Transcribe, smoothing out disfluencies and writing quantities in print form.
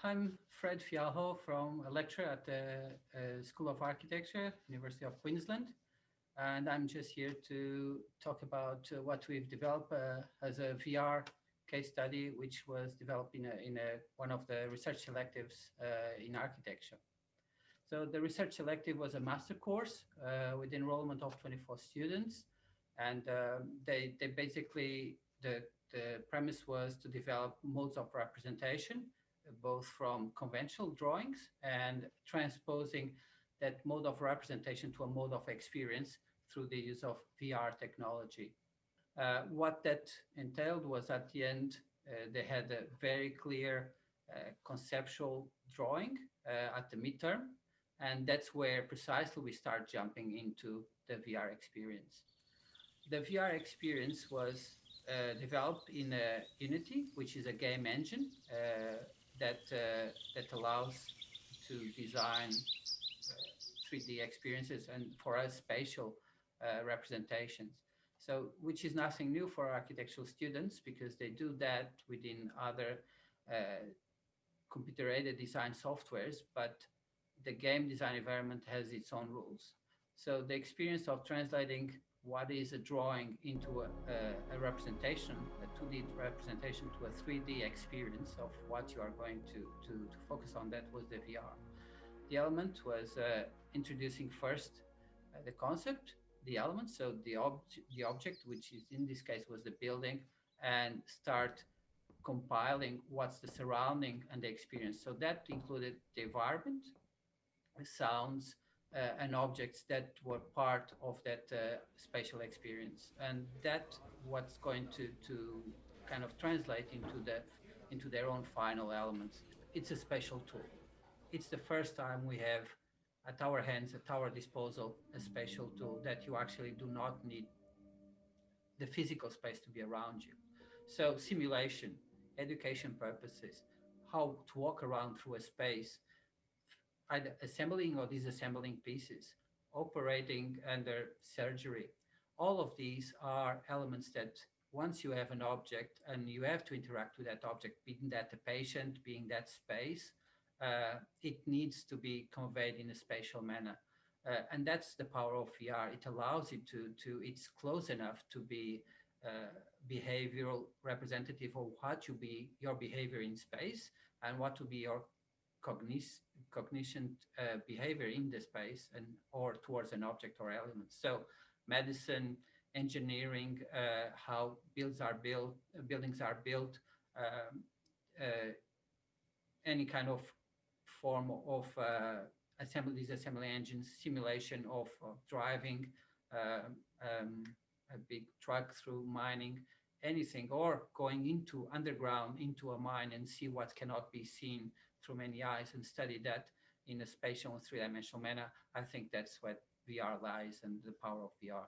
I'm Fred Fialho from a lecturer at the School of Architecture, University of Queensland, and I'm just here to talk about what we've developed as a VR case study, which was developed in one of the research selectives in architecture. So the research selective was a master course with enrollment of 24 students, and they basically the premise was to develop modes of representation, both from conventional drawings and transposing that mode of representation to a mode of experience through the use of VR technology. What that entailed was at the end, they had a very clear conceptual drawing at the midterm, and that's where precisely we start jumping into the VR experience. The VR experience was developed in Unity, which is a game engine that allows to design 3D experiences and for us spatial representations. So, which is nothing new for architectural students because they do that within other computer-aided design softwares, but the game design environment has its own rules. So the experience of translating what is a drawing into a representation, a 2D representation to a 3D experience of what you are going to focus on, that was the VR. The element was introducing first the concept, the element, so the object, which is in this case was the building, and start compiling what's the surrounding and the experience. So that included the environment, sounds, and objects that were part of that spatial experience, and that what's going to kind of translate into their own final elements. It's a spatial tool. It's the first time we have at our hands, at our disposal, a spatial tool that you actually do not need the physical space to be around you. So simulation, education purposes, how to walk around through a space, either assembling or disassembling pieces, operating under surgery. All of these are elements that once you have an object and you have to interact with that object, being that a patient, being that space, it needs to be conveyed in a spatial manner. And that's the power of VR. It allows you it's close enough to be behavioral representative of what to be your behavior in space and what to be your cognition behavior in the space and or towards an object or element. So medicine, engineering, how buildings are built, any kind of form of disassembly engines, simulation of driving a big truck through mining, anything, or going into underground into a mine and see what cannot be seen through many eyes and study that in a spatial and three-dimensional manner. I think that's what VR lies and the power of VR.